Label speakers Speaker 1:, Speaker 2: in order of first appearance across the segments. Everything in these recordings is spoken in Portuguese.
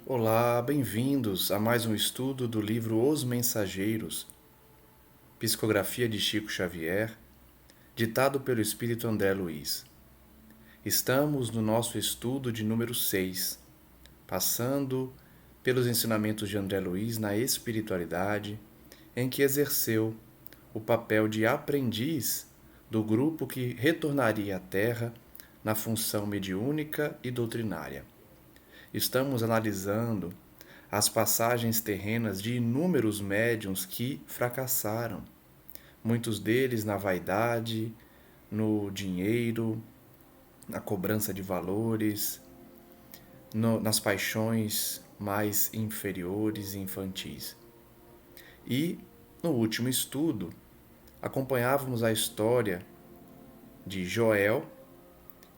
Speaker 1: Olá, bem-vindos a mais um estudo do livro Os Mensageiros, psicografia de Chico Xavier, ditado pelo Espírito André Luiz. Estamos no nosso estudo de número 6, passando pelos ensinamentos de André Luiz na espiritualidade, em que exerceu o papel de aprendiz do grupo que retornaria à Terra na função mediúnica e doutrinária. Estamos analisando as passagens terrenas de inúmeros médiuns que fracassaram, muitos deles na vaidade, no dinheiro, na cobrança de valores, nas paixões mais inferiores e infantis. E, no último estudo, acompanhávamos a história de Joel,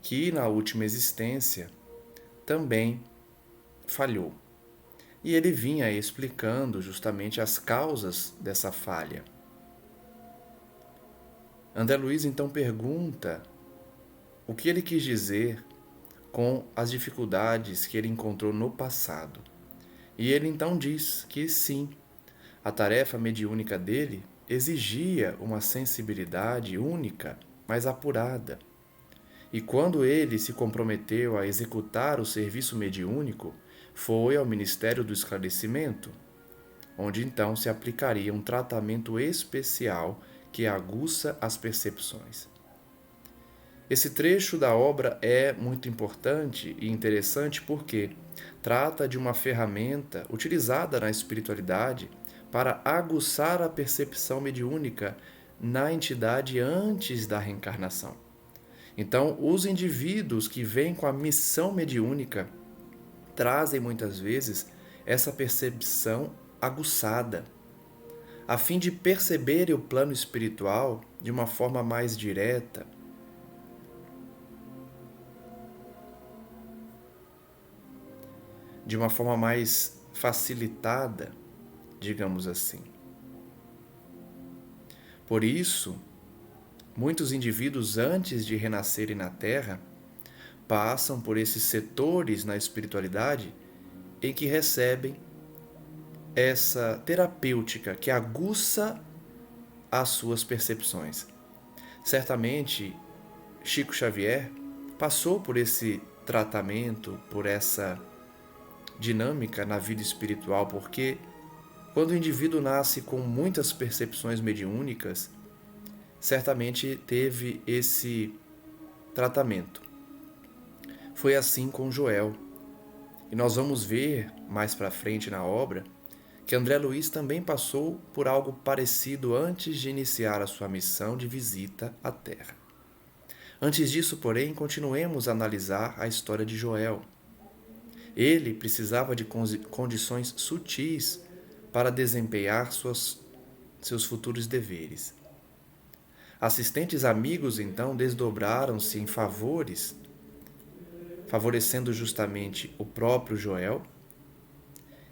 Speaker 1: que na última existência também falhou. E ele vinha explicando justamente as causas dessa falha. André Luiz então pergunta o que ele quis dizer com as dificuldades que ele encontrou no passado. E ele então diz que sim, a tarefa mediúnica dele exigia uma sensibilidade única, mas apurada. E quando ele se comprometeu a executar o serviço mediúnico, foi ao Ministério do Esclarecimento, onde então se aplicaria um tratamento especial que aguça as percepções. Esse trecho da obra é muito importante e interessante porque trata de uma ferramenta utilizada na espiritualidade para aguçar a percepção mediúnica na entidade antes da reencarnação. Então, os indivíduos que vêm com a missão mediúnica trazem muitas vezes essa percepção aguçada, a fim de perceberem o plano espiritual de uma forma mais direta, de uma forma mais facilitada, digamos assim. Por isso, muitos indivíduos, antes de renascerem na Terra, passam por esses setores na espiritualidade em que recebem essa terapêutica que aguça as suas percepções. Certamente, Chico Xavier passou por esse tratamento, por essa dinâmica na vida espiritual, porque quando o indivíduo nasce com muitas percepções mediúnicas, certamente teve esse tratamento. Foi assim com Joel. E nós vamos ver mais para frente na obra que André Luiz também passou por algo parecido antes de iniciar a sua missão de visita à Terra. Antes disso, porém, continuemos a analisar a história de Joel. Ele precisava de condições sutis para desempenhar seus futuros deveres. Assistentes amigos, então, desdobraram-se em favores, favorecendo justamente o próprio Joel,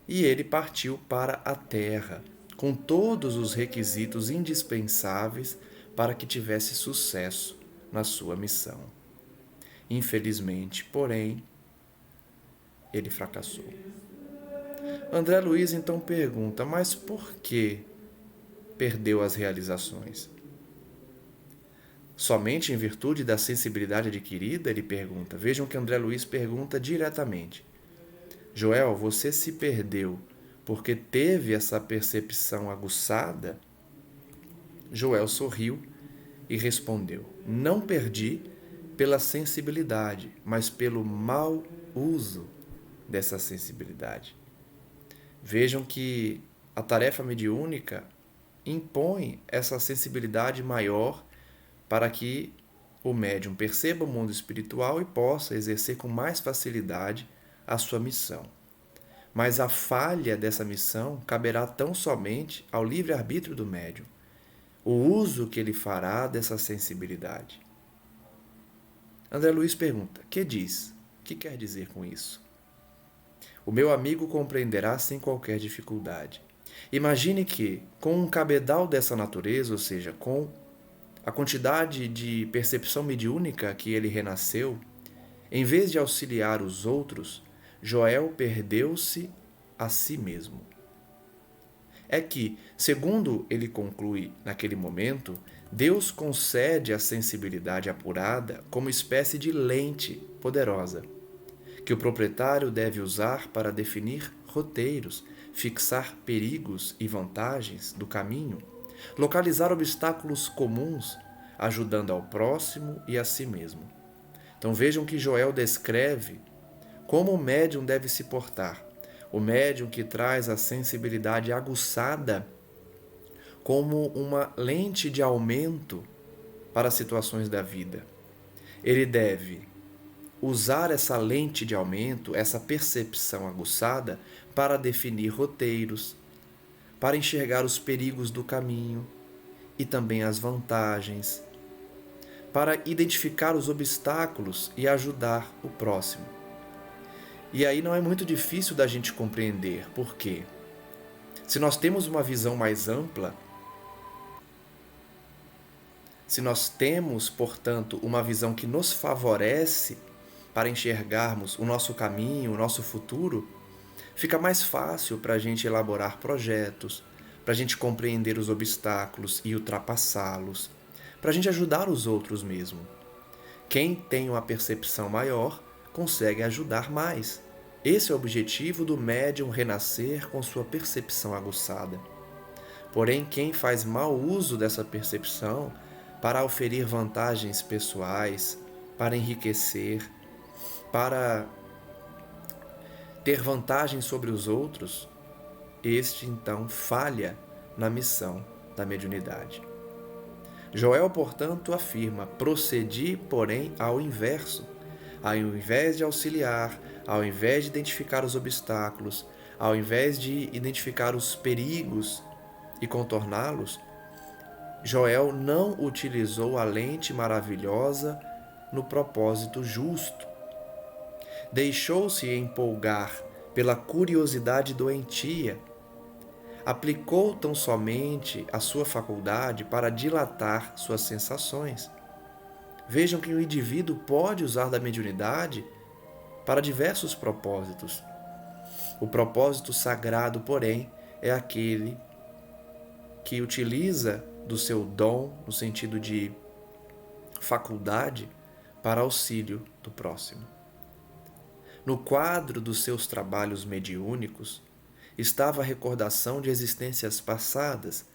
Speaker 1: e ele partiu para a terra, com todos os requisitos indispensáveis para que tivesse sucesso na sua missão. Infelizmente, porém, ele fracassou. André Luiz então pergunta, mas por que perdeu as realizações? Somente em virtude da sensibilidade adquirida? Ele pergunta. Vejam que André Luiz pergunta diretamente. Joel, você se perdeu porque teve essa percepção aguçada? Joel sorriu e respondeu: não perdi pela sensibilidade, mas pelo mau uso dessa sensibilidade. Vejam que a tarefa mediúnica impõe essa sensibilidade maior para que o médium perceba o mundo espiritual e possa exercer com mais facilidade a sua missão. Mas a falha dessa missão caberá tão somente ao livre-arbítrio do médium, o uso que ele fará dessa sensibilidade. André Luiz pergunta: que diz? O que quer dizer com isso? O meu amigo compreenderá sem qualquer dificuldade. Imagine que, com um cabedal dessa natureza, ou seja, com a quantidade de percepção mediúnica que ele renasceu, em vez de auxiliar os outros, Joel perdeu-se a si mesmo. É que, segundo ele conclui naquele momento, Deus concede a sensibilidade apurada como espécie de lente poderosa, que o proprietário deve usar para definir roteiros, fixar perigos e vantagens do caminho, localizar obstáculos comuns, ajudando ao próximo e a si mesmo. Então vejam que Joel descreve como o médium deve se portar. O médium que traz a sensibilidade aguçada como uma lente de aumento para as situações da vida. Ele deve usar essa lente de aumento, essa percepção aguçada, para definir roteiros, para enxergar os perigos do caminho e também as vantagens, para identificar os obstáculos e ajudar o próximo. E aí não é muito difícil da gente compreender, por quê? Se nós temos uma visão mais ampla, se nós temos, portanto, uma visão que nos favorece para enxergarmos o nosso caminho, o nosso futuro, fica mais fácil para a gente elaborar projetos, para a gente compreender os obstáculos e ultrapassá-los, para a gente ajudar os outros mesmo. Quem tem uma percepção maior consegue ajudar mais. Esse é o objetivo do médium renascer com sua percepção aguçada. Porém, quem faz mau uso dessa percepção para oferir vantagens pessoais, para enriquecer, para ter vantagem sobre os outros, este então falha na missão da mediunidade. Joel, portanto, afirma: procedi, porém, ao inverso. Ao invés de auxiliar, ao invés de identificar os obstáculos, ao invés de identificar os perigos e contorná-los, Joel não utilizou a lente maravilhosa no propósito justo. Deixou-se empolgar pela curiosidade doentia. Aplicou tão somente a sua faculdade para dilatar suas sensações. Vejam que o indivíduo pode usar da mediunidade para diversos propósitos. O propósito sagrado, porém, é aquele que utiliza do seu dom, no sentido de faculdade, para auxílio do próximo. No quadro dos seus trabalhos mediúnicos estava a recordação de existências passadas,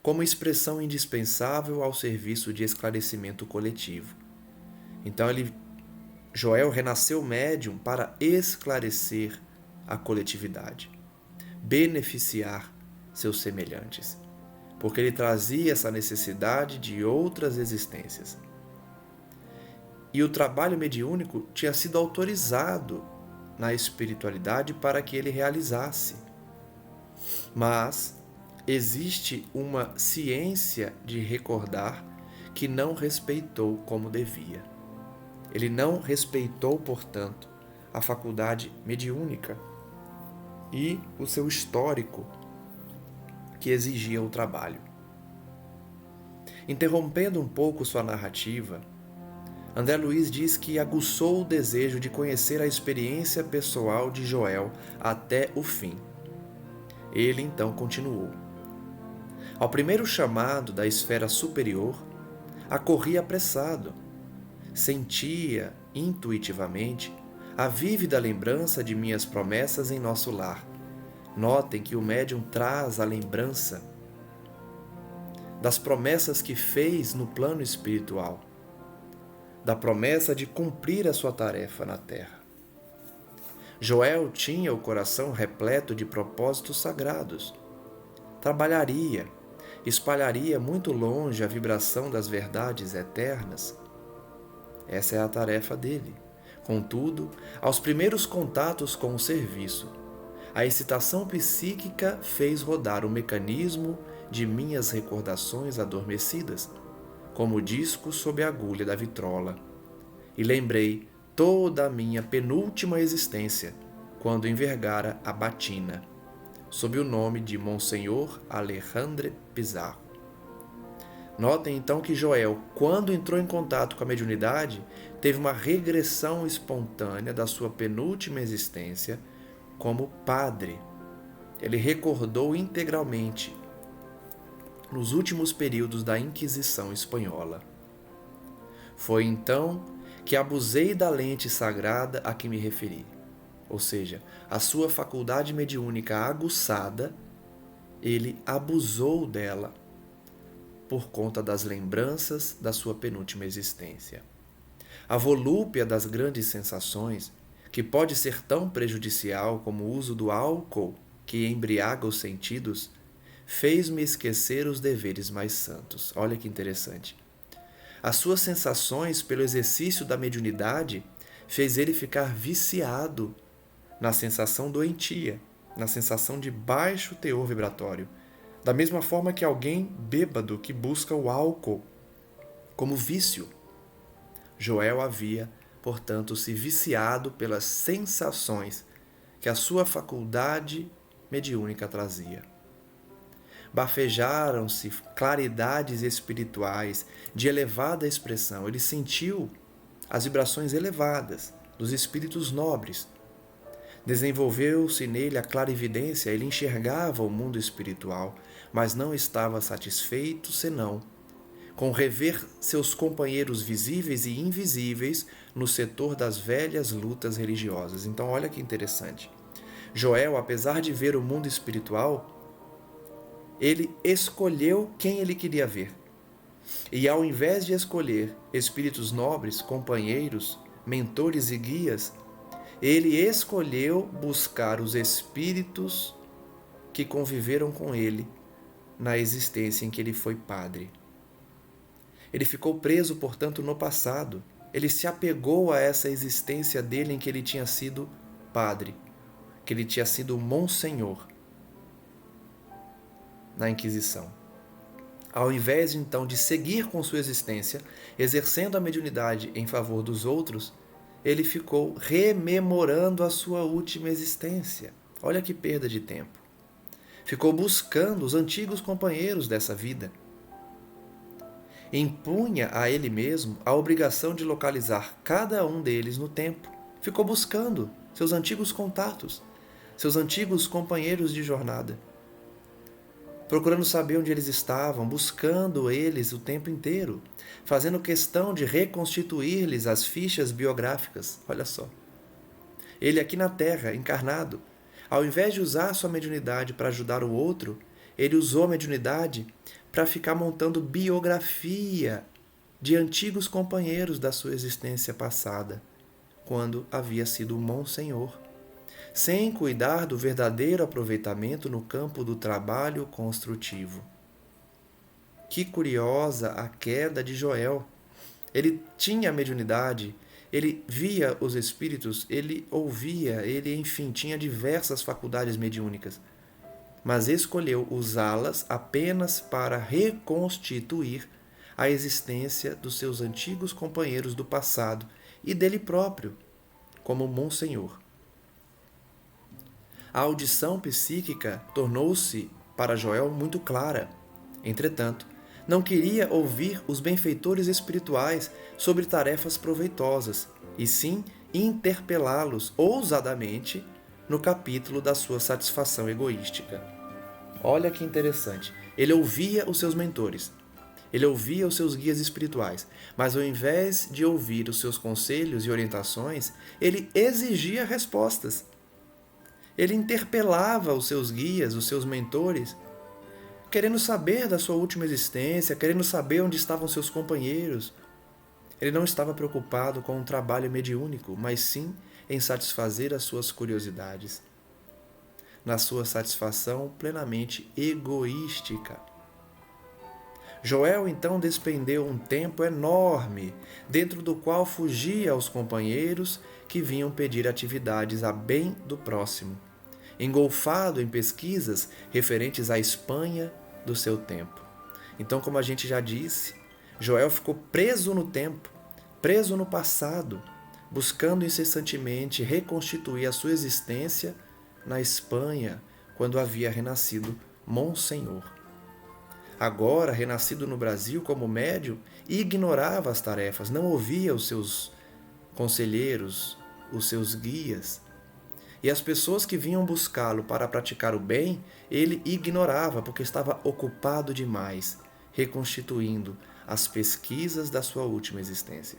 Speaker 1: como expressão indispensável ao serviço de esclarecimento coletivo. Então Joel renasceu médium para esclarecer a coletividade, beneficiar seus semelhantes, porque ele trazia essa necessidade de outras existências. E o trabalho mediúnico tinha sido autorizado na espiritualidade para que ele realizasse. Mas existe uma ciência de recordar que não respeitou como devia. Ele não respeitou, portanto, a faculdade mediúnica e o seu histórico que exigia o trabalho. Interrompendo um pouco sua narrativa, André Luiz diz que aguçou o desejo de conhecer a experiência pessoal de Joel até o fim. Ele então continuou. Ao primeiro chamado da esfera superior, acorri apressado. Sentia, intuitivamente, a vívida lembrança de minhas promessas em nosso lar. Notem que o médium traz a lembrança das promessas que fez no plano espiritual, da promessa de cumprir a sua tarefa na terra. Joel tinha o coração repleto de propósitos sagrados. Trabalharia, espalharia muito longe a vibração das verdades eternas. Essa é a tarefa dele. Contudo, aos primeiros contatos com o serviço, a excitação psíquica fez rodar o mecanismo de minhas recordações adormecidas, como disco sob a agulha da vitrola, e lembrei toda a minha penúltima existência, quando envergara a batina, sob o nome de Monsenhor Alejandre Pizarro. Notem então que Joel, quando entrou em contato com a mediunidade, teve uma regressão espontânea da sua penúltima existência como padre. Ele recordou integralmente nos últimos períodos da Inquisição espanhola. Foi então que abusei da lente sagrada a que me referi, ou seja, a sua faculdade mediúnica aguçada, ele abusou dela por conta das lembranças da sua penúltima existência. A volúpia das grandes sensações, que pode ser tão prejudicial como o uso do álcool que embriaga os sentidos, fez-me esquecer os deveres mais santos. Olha que interessante. As suas sensações pelo exercício da mediunidade fez ele ficar viciado na sensação doentia, na sensação de baixo teor vibratório, da mesma forma que alguém bêbado que busca o álcool como vício. Joel havia, portanto, se viciado pelas sensações que a sua faculdade mediúnica trazia. Bafejaram-se claridades espirituais de elevada expressão. Ele sentiu as vibrações elevadas dos espíritos nobres. Desenvolveu-se nele a clarividência, ele enxergava o mundo espiritual, mas não estava satisfeito senão com rever seus companheiros visíveis e invisíveis no setor das velhas lutas religiosas. Então, olha que interessante. Joel, apesar de ver o mundo espiritual, ele escolheu quem ele queria ver. E ao invés de escolher espíritos nobres, companheiros, mentores e guias, ele escolheu buscar os espíritos que conviveram com ele na existência em que ele foi padre. Ele ficou preso, portanto, no passado. Ele se apegou a essa existência dele em que ele tinha sido padre, que ele tinha sido monsenhor na Inquisição. Ao invés, então, de seguir com sua existência, exercendo a mediunidade em favor dos outros, ele ficou rememorando a sua última existência. Olha que perda de tempo. Ficou buscando os antigos companheiros dessa vida. Impunha a ele mesmo a obrigação de localizar cada um deles no tempo. Ficou buscando seus antigos contatos, seus antigos companheiros de jornada, procurando saber onde eles estavam, buscando eles o tempo inteiro, fazendo questão de reconstituir-lhes as fichas biográficas. Olha só. Ele aqui na Terra, encarnado, ao invés de usar sua mediunidade para ajudar o outro, ele usou a mediunidade para ficar montando biografia de antigos companheiros da sua existência passada, quando havia sido monsenhor, sem cuidar do verdadeiro aproveitamento no campo do trabalho construtivo. Que curiosa a queda de Joel! Ele tinha a mediunidade, ele via os espíritos, ele ouvia, ele, enfim, tinha diversas faculdades mediúnicas, mas escolheu usá-las apenas para reconstituir a existência dos seus antigos companheiros do passado e dele próprio, como monsenhor. A audição psíquica tornou-se para Joel muito clara. Entretanto, não queria ouvir os benfeitores espirituais sobre tarefas proveitosas, e sim interpelá-los ousadamente no capítulo da sua satisfação egoística. Olha que interessante. Ele ouvia os seus mentores, ele ouvia os seus guias espirituais, mas ao invés de ouvir os seus conselhos e orientações, ele exigia respostas. Ele interpelava os seus guias, os seus mentores, querendo saber da sua última existência, querendo saber onde estavam seus companheiros. Ele não estava preocupado com um trabalho mediúnico, mas sim em satisfazer as suas curiosidades, na sua satisfação plenamente egoística. Joel então despendeu um tempo enorme, dentro do qual fugia aos companheiros que vinham pedir atividades a bem do próximo, engolfado em pesquisas referentes à Espanha do seu tempo. Então, como a gente já disse, Joel ficou preso no tempo, preso no passado, buscando incessantemente reconstituir a sua existência na Espanha, quando havia renascido monsenhor. agora renascido no Brasil como médium, ignorava as tarefas, não ouvia os seus conselheiros, os seus guias. E as pessoas que vinham buscá-lo para praticar o bem, ele ignorava porque estava ocupado demais, reconstituindo as pesquisas da sua última existência.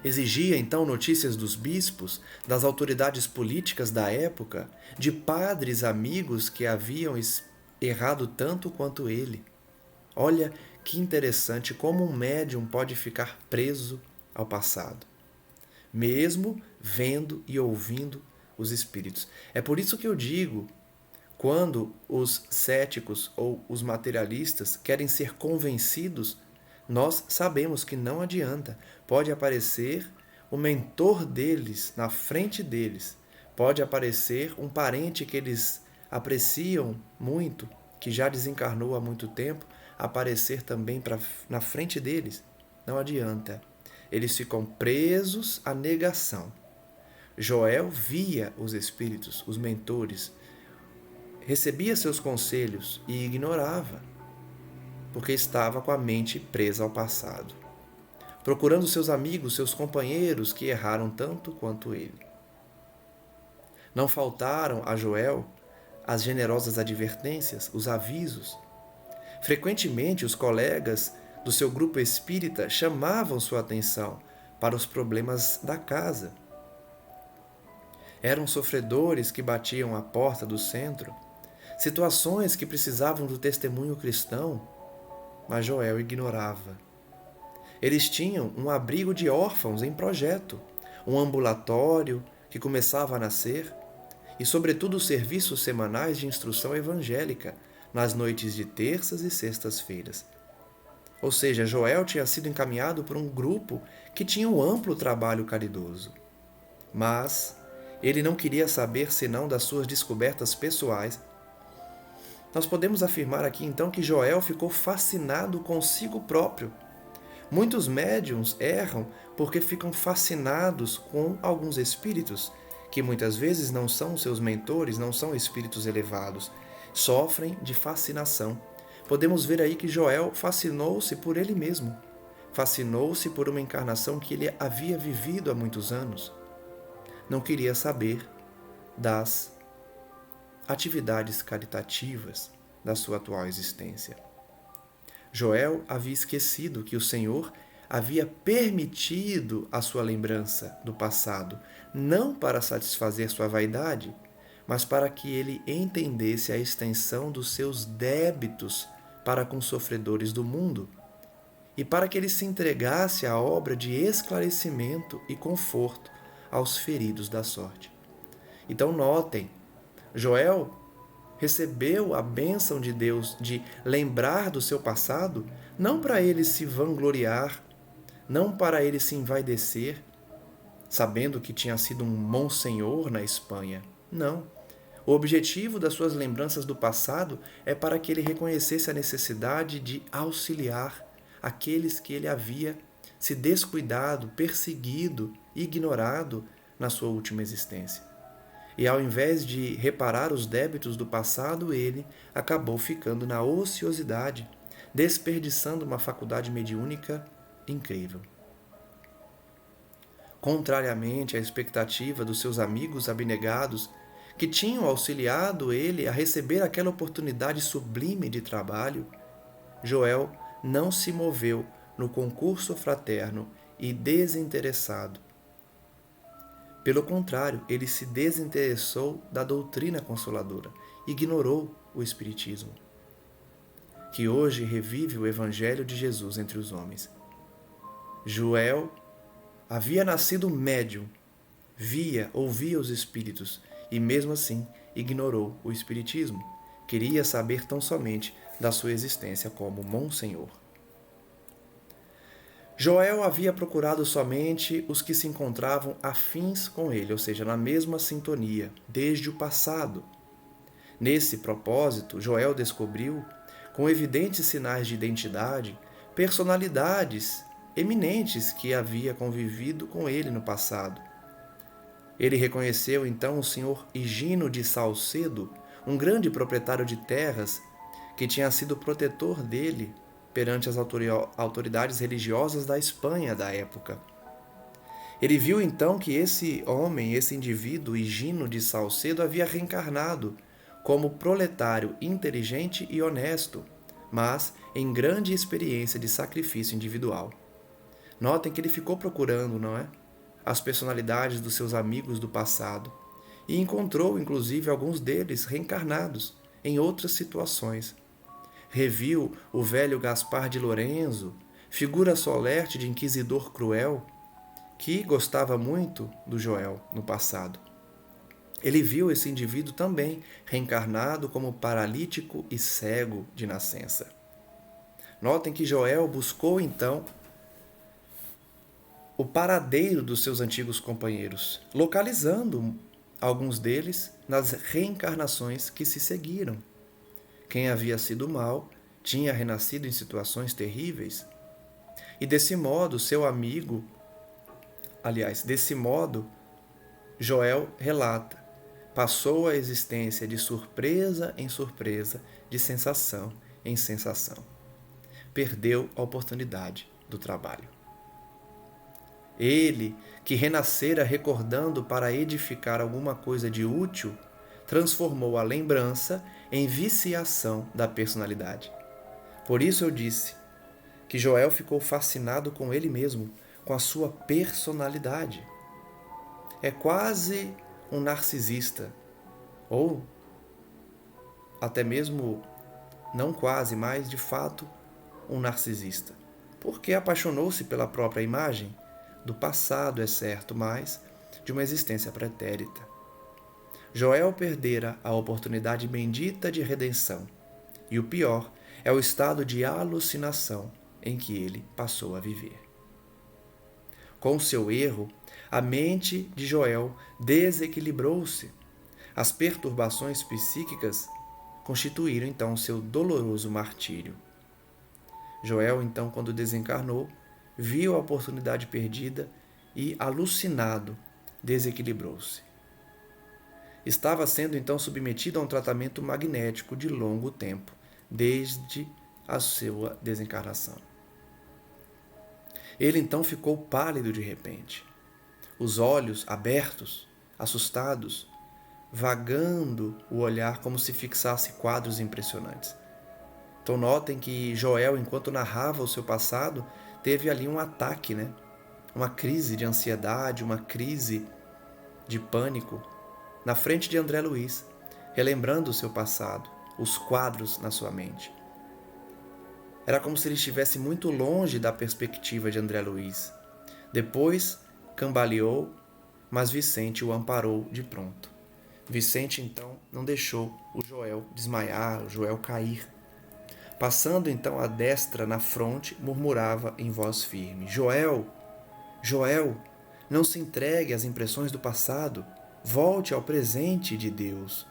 Speaker 1: Exigia então notícias dos bispos, das autoridades políticas da época, de padres amigos que haviam errado tanto quanto ele. Olha que interessante como um médium pode ficar preso ao passado, mesmo vendo e ouvindo os espíritos. É por isso que eu digo, quando os céticos ou os materialistas querem ser convencidos, nós sabemos que não adianta. Pode aparecer o mentor deles na frente deles, pode aparecer um parente que eles apreciam muito, que já desencarnou há muito tempo, aparecer também na frente deles. Não adianta. Eles ficam presos à negação. Joel via os espíritos, os mentores, recebia seus conselhos e ignorava, porque estava com a mente presa ao passado, procurando seus amigos, seus companheiros que erraram tanto quanto ele. Não faltaram a Joel as generosas advertências, os avisos. Frequentemente, os colegas do seu grupo espírita chamavam sua atenção para os problemas da casa. Eram sofredores que batiam à porta do centro, situações que precisavam do testemunho cristão, mas Joel ignorava. Eles tinham um abrigo de órfãos em projeto, um ambulatório que começava a nascer e, sobretudo, serviços semanais de instrução evangélica nas noites de terças e sextas-feiras. Ou seja, Joel tinha sido encaminhado por um grupo que tinha um amplo trabalho caridoso. Mas ele não queria saber senão das suas descobertas pessoais. Nós podemos afirmar aqui então que Joel ficou fascinado consigo próprio. Muitos médiuns erram porque ficam fascinados com alguns espíritos, que muitas vezes não são seus mentores, não são espíritos elevados, sofrem de fascinação. Podemos ver aí que Joel fascinou-se por ele mesmo, fascinou-se por uma encarnação que ele havia vivido há muitos anos. Não queria saber das atividades caritativas da sua atual existência. Joel havia esquecido que o Senhor havia permitido a sua lembrança do passado, não para satisfazer sua vaidade, mas para que ele entendesse a extensão dos seus débitos para com os sofredores do mundo e para que ele se entregasse à obra de esclarecimento e conforto aos feridos da sorte. Então notem, Joel recebeu a bênção de Deus de lembrar do seu passado, não para ele se vangloriar, não para ele se envaidecer, sabendo que tinha sido um monsenhor na Espanha. Não. O objetivo das suas lembranças do passado é para que ele reconhecesse a necessidade de auxiliar aqueles que ele havia se descuidado, perseguido, ignorado na sua última existência. E ao invés de reparar os débitos do passado, ele acabou ficando na ociosidade, desperdiçando uma faculdade mediúnica incrível. Contrariamente à expectativa dos seus amigos abnegados, que tinham auxiliado ele a receber aquela oportunidade sublime de trabalho, Joel não se moveu no concurso fraterno e desinteressado. Pelo contrário, ele se desinteressou da doutrina consoladora, ignorou o Espiritismo, que hoje revive o Evangelho de Jesus entre os homens. Joel havia nascido médium, ouvia os espíritos e mesmo assim ignorou o Espiritismo. Queria saber tão somente da sua existência como Monsenhor. Joel havia procurado somente os que se encontravam afins com ele, ou seja, na mesma sintonia, desde o passado. Nesse propósito, Joel descobriu, com evidentes sinais de identidade, personalidades eminentes que havia convivido com ele no passado. Ele reconheceu então o senhor Higino de Salcedo, um grande proprietário de terras, que tinha sido protetor dele perante as autoridades religiosas da Espanha da época. Ele viu então que esse homem, esse indivíduo, Higino de Salcedo, havia reencarnado como proletário inteligente e honesto, mas em grande experiência de sacrifício individual. Notem que ele ficou procurando, não é? As personalidades dos seus amigos do passado e encontrou, inclusive, alguns deles reencarnados em outras situações. Reviu o velho Gaspar de Lorenzo, figura solerte de inquisidor cruel, que gostava muito do Joel no passado. Ele viu esse indivíduo também reencarnado como paralítico e cego de nascença. Notem que Joel buscou então o paradeiro dos seus antigos companheiros, localizando alguns deles nas reencarnações que se seguiram. Quem havia sido mal tinha renascido em situações terríveis. E desse modo, Joel relata, passou a existência de surpresa em surpresa, de sensação em sensação. Perdeu a oportunidade do trabalho. Ele, que renascera recordando para edificar alguma coisa de útil, transformou a lembrança em viciação da personalidade. Por isso eu disse que Joel ficou fascinado com ele mesmo, com a sua personalidade. É quase um narcisista, ou até mesmo, não quase, mas de fato, um narcisista. Porque apaixonou-se pela própria imagem, do passado, é certo, mas de uma existência pretérita. Joel perdera a oportunidade bendita de redenção, e o pior é o estado de alucinação em que ele passou a viver. Com seu erro, a mente de Joel desequilibrou-se. As perturbações psíquicas constituíram então seu doloroso martírio. Joel, então, quando desencarnou, viu a oportunidade perdida e, alucinado, desequilibrou-se. Estava sendo então submetido a um tratamento magnético de longo tempo, desde a sua desencarnação. Ele então ficou pálido de repente, os olhos abertos, assustados, vagando o olhar como se fixasse quadros impressionantes. Então notem que Joel, enquanto narrava o seu passado, teve ali um ataque, uma crise de ansiedade, uma crise de pânico, na frente de André Luiz, relembrando o seu passado, os quadros na sua mente. Era como se ele estivesse muito longe da perspectiva de André Luiz. Depois cambaleou, mas Vicente o amparou de pronto. Vicente, então, não deixou o Joel desmaiar, o Joel cair. Passando, então, a destra na fronte, murmurava em voz firme: Joel, Joel, não se entregue às impressões do passado. Volte ao presente de Deus.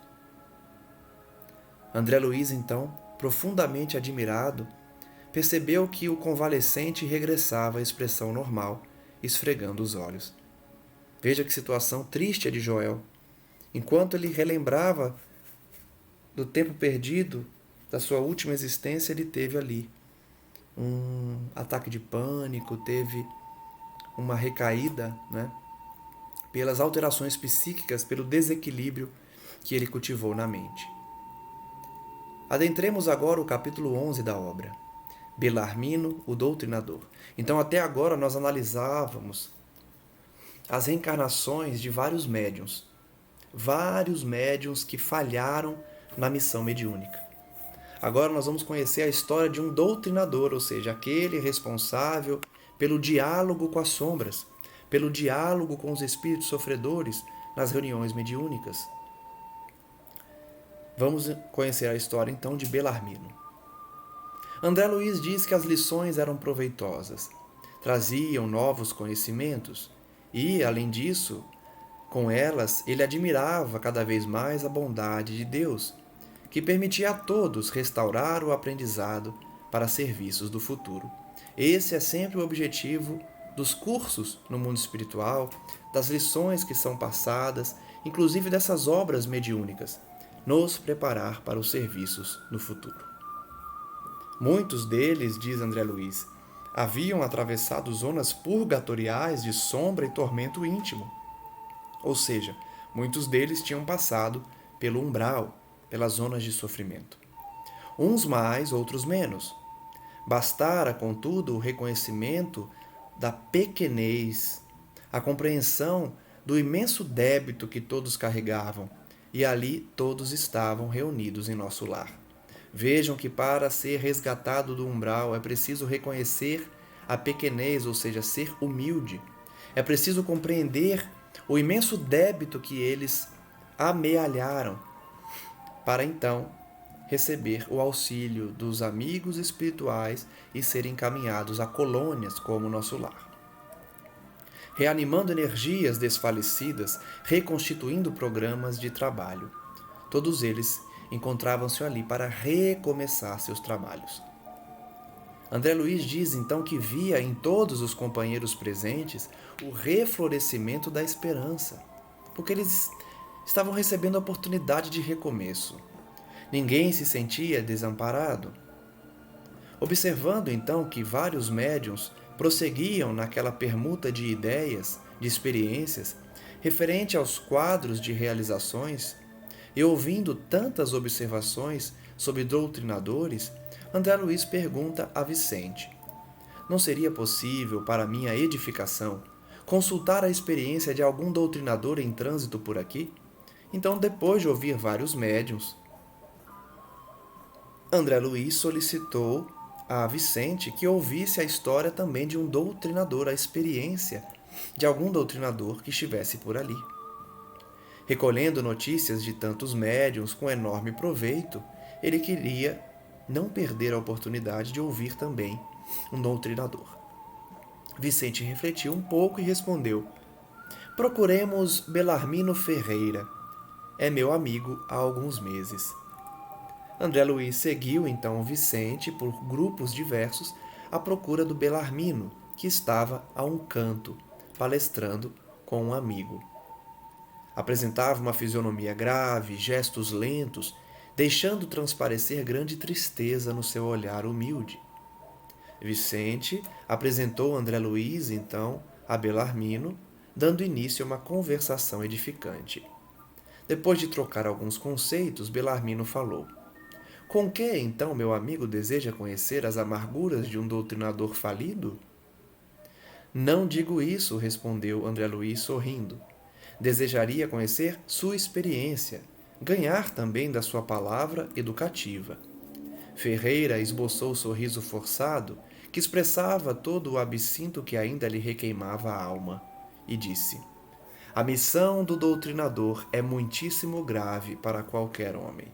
Speaker 1: André Luiz, então, profundamente admirado, percebeu que o convalescente regressava à expressão normal, esfregando os olhos. Veja que situação triste a de Joel. Enquanto ele relembrava do tempo perdido, da sua última existência, ele teve ali um ataque de pânico, teve uma recaída, pelas alterações psíquicas, pelo desequilíbrio que ele cultivou na mente. Adentremos agora o capítulo 11 da obra, Belarmino, o Doutrinador. Então, até agora nós analisávamos as reencarnações de vários médiuns que falharam na missão mediúnica. Agora nós vamos conhecer a história de um doutrinador, ou seja, aquele responsável pelo diálogo com as sombras, pelo diálogo com os espíritos sofredores nas reuniões mediúnicas. Vamos conhecer a história então de Belarmino. André Luiz diz que as lições eram proveitosas, traziam novos conhecimentos e, além disso, com elas ele admirava cada vez mais a bondade de Deus, que permitia a todos restaurar o aprendizado para serviços do futuro. Esse é sempre o objetivo dos cursos no mundo espiritual, das lições que são passadas, inclusive dessas obras mediúnicas, nos preparar para os serviços no futuro. Muitos deles, diz André Luiz, haviam atravessado zonas purgatoriais de sombra e tormento íntimo. Ou seja, muitos deles tinham passado pelo umbral, pelas zonas de sofrimento. Uns mais, outros menos. Bastara, contudo, o reconhecimento da pequenez, a compreensão do imenso débito que todos carregavam, e ali todos estavam reunidos em nosso lar. Vejam que para ser resgatado do umbral é preciso reconhecer a pequenez, ou seja, ser humilde. É preciso compreender o imenso débito que eles amealharam, para então receber o auxílio dos amigos espirituais e serem encaminhados a colônias como o nosso lar. Reanimando energias desfalecidas, reconstituindo programas de trabalho. Todos eles encontravam-se ali para recomeçar seus trabalhos. André Luiz diz então que via em todos os companheiros presentes o reflorescimento da esperança, porque eles estavam recebendo a oportunidade de recomeço. Ninguém se sentia desamparado. Observando então que vários médiuns prosseguiam naquela permuta de ideias, de experiências, referente aos quadros de realizações, e ouvindo tantas observações sobre doutrinadores, André Luiz pergunta a Vicente: não seria possível, para minha edificação, consultar a experiência de algum doutrinador em trânsito por aqui? Então, depois de ouvir vários médiuns, André Luiz solicitou a Vicente que ouvisse a história também de um doutrinador, a experiência de algum doutrinador que estivesse por ali. Recolhendo notícias de tantos médiuns com enorme proveito, ele queria não perder a oportunidade de ouvir também um doutrinador. Vicente refletiu um pouco e respondeu: procuremos Belarmino Ferreira. É meu amigo há alguns meses. André Luiz seguiu então Vicente por grupos diversos à procura do Belarmino, que estava a um canto, palestrando com um amigo. Apresentava uma fisionomia grave, gestos lentos, deixando transparecer grande tristeza no seu olhar humilde. Vicente apresentou André Luiz, então, a Belarmino, dando início a uma conversação edificante. Depois de trocar alguns conceitos, Belarmino falou: com que, então, meu amigo deseja conhecer as amarguras de um doutrinador falido? Não digo isso, respondeu André Luiz sorrindo. Desejaria conhecer sua experiência, ganhar também da sua palavra educativa. Ferreira esboçou o sorriso forçado que expressava todo o absinto que ainda lhe requeimava a alma, e disse: a missão do doutrinador é muitíssimo grave para qualquer homem.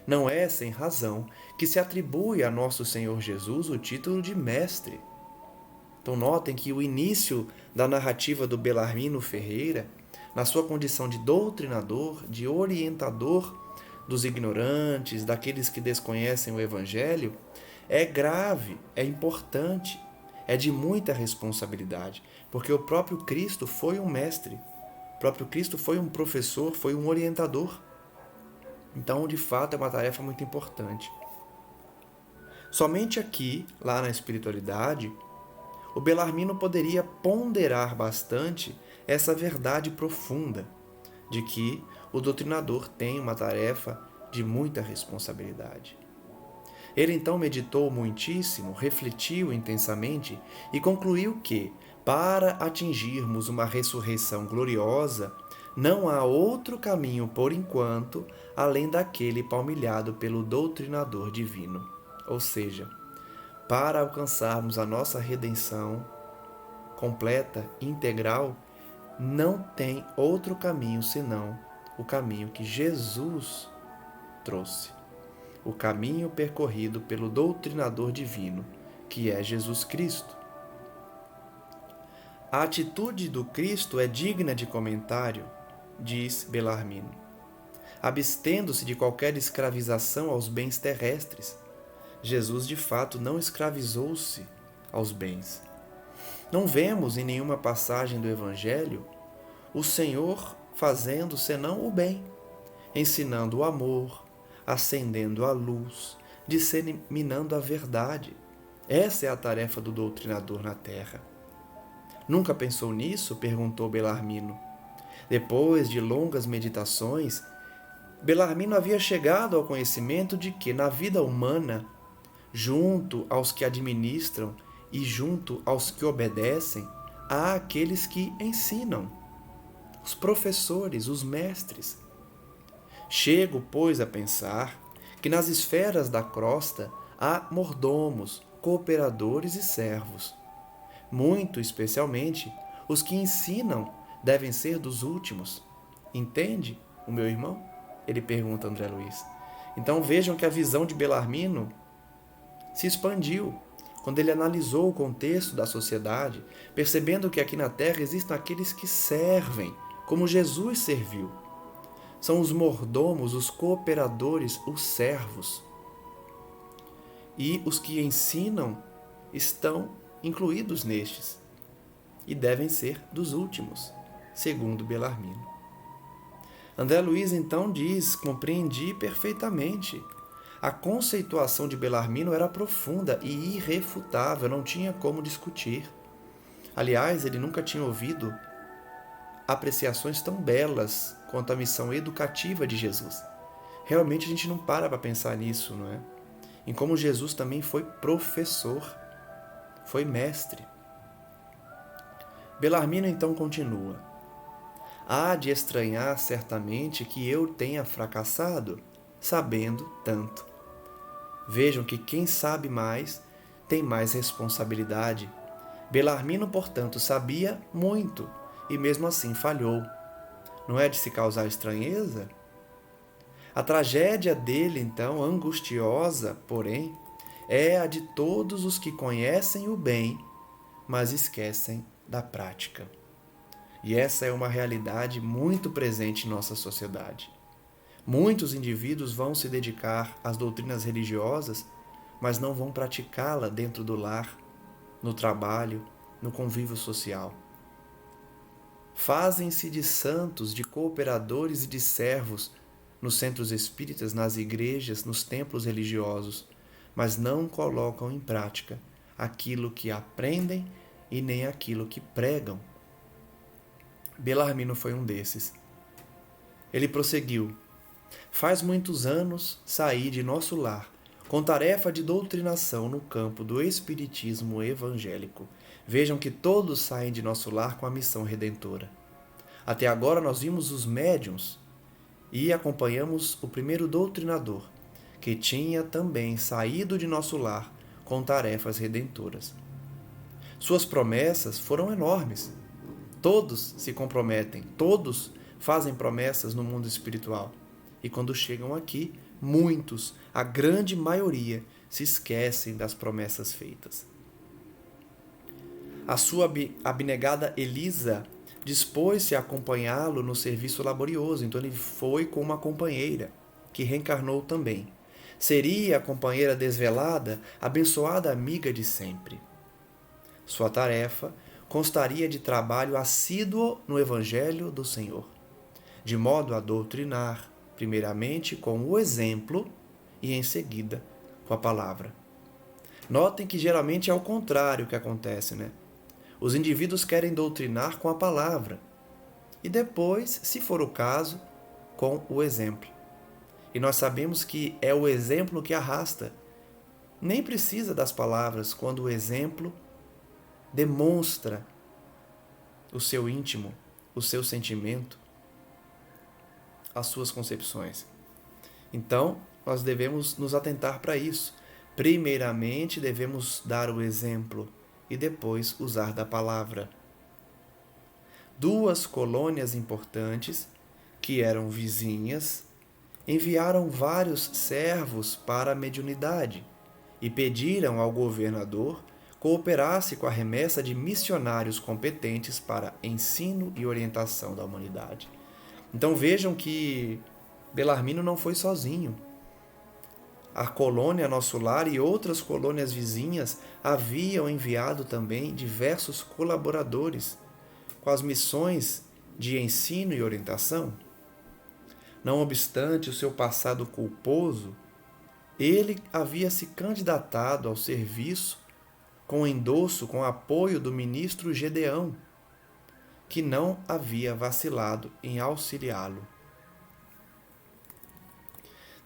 Speaker 1: Não é sem razão que se atribui a nosso Senhor Jesus o título de mestre. Então notem que o início da narrativa do Belarmino Ferreira, na sua condição de doutrinador, de orientador dos ignorantes, daqueles que desconhecem o Evangelho, é grave, é importante, é de muita responsabilidade, porque o próprio Cristo foi um mestre, o próprio Cristo foi um professor, foi um orientador. Então, de fato, é uma tarefa muito importante. Somente aqui, lá na espiritualidade, o Belarmino poderia ponderar bastante essa verdade profunda de que o doutrinador tem uma tarefa de muita responsabilidade. Ele então meditou muitíssimo, refletiu intensamente e concluiu que, para atingirmos uma ressurreição gloriosa, não há outro caminho por enquanto além daquele palmilhado pelo doutrinador divino. Ou seja, para alcançarmos a nossa redenção completa, integral, não tem outro caminho senão o caminho que Jesus trouxe. O caminho percorrido pelo doutrinador divino, que é Jesus Cristo. A atitude do Cristo é digna de comentário, diz Belarmino, abstendo-se de qualquer escravização aos bens terrestres. Jesus, de fato, não escravizou-se aos bens. Não vemos em nenhuma passagem do Evangelho o Senhor fazendo senão o bem, ensinando o amor, acendendo a luz, disseminando a verdade. Essa é a tarefa do doutrinador na Terra. Nunca pensou nisso? Perguntou Belarmino. Depois de longas meditações, Belarmino havia chegado ao conhecimento de que, na vida humana, junto aos que administram e junto aos que obedecem, há aqueles que ensinam, os professores, os mestres. Chego, pois, a pensar que nas esferas da crosta há mordomos, cooperadores e servos. Muito especialmente, os que ensinam devem ser dos últimos. Entende, o meu irmão? Ele pergunta a André Luiz. Então vejam que a visão de Belarmino se expandiu quando ele analisou o contexto da sociedade, percebendo que aqui na Terra existem aqueles que servem, como Jesus serviu. São os mordomos, os cooperadores, os servos. E os que ensinam estão incluídos nestes e devem ser dos últimos, segundo Belarmino. André Luiz então diz: compreendi perfeitamente. A conceituação de Belarmino era profunda e irrefutável, não tinha como discutir. Aliás, ele nunca tinha ouvido apreciações tão belas quanto a missão educativa de Jesus. Realmente a gente não para pensar nisso, não é? Em como Jesus também foi professor, foi mestre. Belarmino então continua: há de estranhar certamente que eu tenha fracassado, sabendo tanto. Vejam que quem sabe mais tem mais responsabilidade. Belarmino, portanto, sabia muito e mesmo assim falhou. Não é de se causar estranheza? A tragédia dele, então, angustiosa, porém, é a de todos os que conhecem o bem, mas esquecem da prática. E essa é uma realidade muito presente em nossa sociedade. Muitos indivíduos vão se dedicar às doutrinas religiosas, mas não vão praticá-la dentro do lar, no trabalho, no convívio social. Fazem-se de santos, de cooperadores e de servos nos centros espíritas, nas igrejas, nos templos religiosos, mas não colocam em prática aquilo que aprendem e nem aquilo que pregam. Belarmino foi um desses. Ele prosseguiu: faz muitos anos saí de nosso lar com tarefa de doutrinação no campo do espiritismo evangélico. Vejam que todos saem de nosso lar com a missão redentora. Até agora nós vimos os médiuns e acompanhamos o primeiro doutrinador, que tinha também saído de nosso lar com tarefas redentoras. Suas promessas foram enormes. Todos se comprometem, todos fazem promessas no mundo espiritual. E quando chegam aqui, muitos, a grande maioria, se esquecem das promessas feitas. A sua abnegada Elisa dispôs-se a acompanhá-lo no serviço laborioso, então ele foi com uma companheira, que reencarnou também. Seria a companheira desvelada, abençoada amiga de sempre. Sua tarefa constaria de trabalho assíduo no Evangelho do Senhor, de modo a doutrinar, primeiramente com o exemplo e em seguida com a palavra. Notem que geralmente é o contrário que acontece, né? Os indivíduos querem doutrinar com a palavra e depois, se for o caso, com o exemplo. E nós sabemos que é o exemplo que arrasta. Nem precisa das palavras quando o exemplo demonstra o seu íntimo, o seu sentimento, as suas concepções. Então, nós devemos nos atentar para isso. Primeiramente, devemos dar o exemplo e depois usar da palavra. Duas colônias importantes, que eram vizinhas, enviaram vários servos para a mediunidade e pediram ao governador cooperasse com a remessa de missionários competentes para ensino e orientação da humanidade. Então vejam que Belarmino não foi sozinho. A colônia Nosso Lar e outras colônias vizinhas haviam enviado também diversos colaboradores com as missões de ensino e orientação. Não obstante o seu passado culposo, Ele havia se candidatado ao serviço com endosso, com apoio do ministro Gedeão, que não havia vacilado em auxiliá-lo.